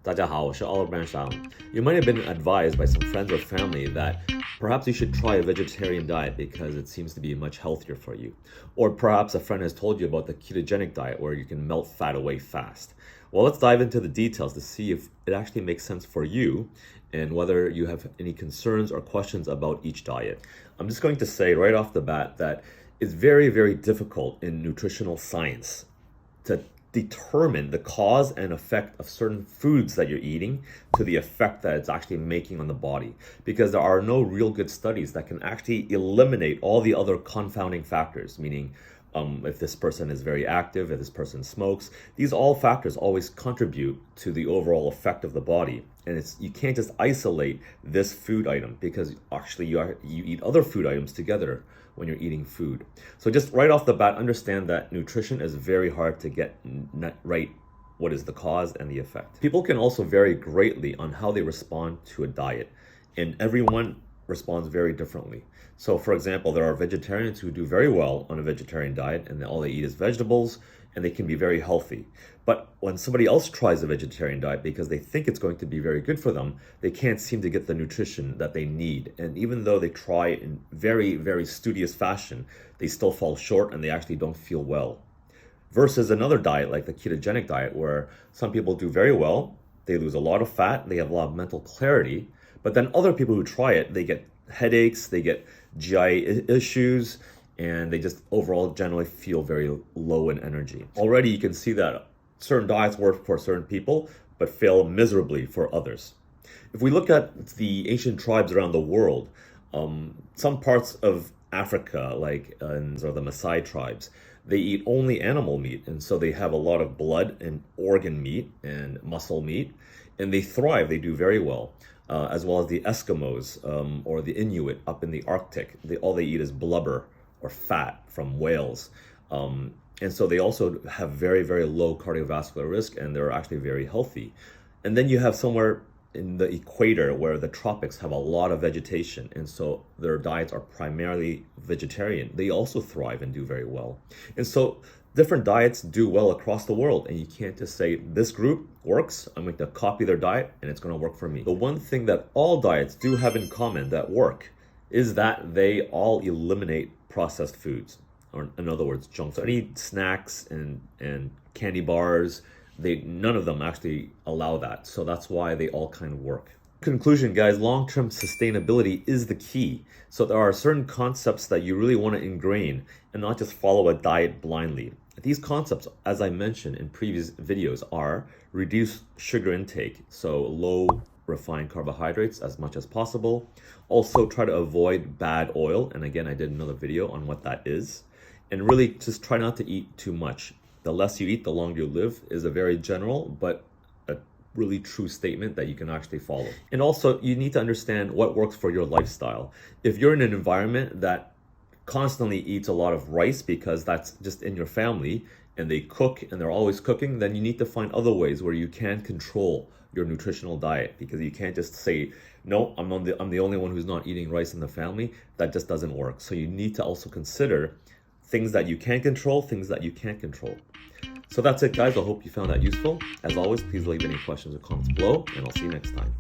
大家好，我是 Oliver Branch. You might have been advised by some friends or family that perhaps you should try a vegetarian diet because it seems to be much healthier for you. Or perhaps a friend has told you about the ketogenic diet where you can melt fat away fast. Well, let's dive into the details to see if it actually makes sense for you and whether you have any concerns or questions about each diet. I'm just going to say right off the bat that it's very, very difficult in nutritional science to determine the cause and effect of certain foods that you're eating to the effect that it's actually making on the body, because there are no real good studies that can actually eliminate all the other confounding factors, meaning if this person is very active, if this person smokes, these all factors always contribute to the overall effect of the body. And you can't just isolate this food item because actually you eat other food items together when you're eating food. So just right off the bat, understand that nutrition is very hard to get right. What is the cause and the effect? People can also vary greatly on how they respond to a diet, and everyone responds very differently. So for example, there are vegetarians who do very well on a vegetarian diet and all they eat is vegetables and they can be very healthy. But when somebody else tries a vegetarian diet because they think it's going to be very good for them, they can't seem to get the nutrition that they need. And even though they try in very, very studious fashion, they still fall short and they actually don't feel well. Versus another diet like the ketogenic diet where some people do very well, they lose a lot of fat, they have a lot of mental clarity, but then other people who try it, they get headaches, they get GI issues, and they just overall generally feel very low in energy. Already you can see that certain diets work for certain people, but fail miserably for others. If we look at the ancient tribes around the world, some parts of Africa, like the Maasai tribes, they eat only animal meat, and so they have a lot of blood and organ meat and muscle meat, and they thrive, they do very well. As well as the Eskimos or the Inuit up in the Arctic. All they eat is blubber or fat from whales. And so they also have very, very low cardiovascular risk, and they're actually very healthy. And then you have somewhere in the equator where the tropics have a lot of vegetation, and so their diets are primarily vegetarian. They also thrive and do very well. And so different diets do well across the world, and you can't just say this group works, I'm going to copy their diet and it's going to work for me. The one thing that all diets do have in common that work is that they all eliminate processed foods, or in other words, junk. So any snacks and candy bars, none of them actually allow that. So that's why they all kind of work. Conclusion, guys, long-term sustainability is the key. So there are certain concepts that you really want to ingrain and not just follow a diet blindly. These concepts, as I mentioned in previous videos, are reduce sugar intake, so low refined carbohydrates as much as possible. Also try to avoid bad oil, and again, I did another video on what that is. And really just try not to eat too much. The less you eat, the longer you live is a very general but a really true statement that you can actually follow. And also, you need to understand what works for your lifestyle. If you're in an environment that constantly eats a lot of rice because that's just in your family and they cook and they're always cooking, then you need to find other ways where you can control your nutritional diet, because you can't just say, no, I'm the only one who's not eating rice in the family. That just doesn't work. So you need to also consider things that you can control, things that you can't control. So that's it, guys. I hope you found that useful. As always, please leave any questions or comments below, and I'll see you next time.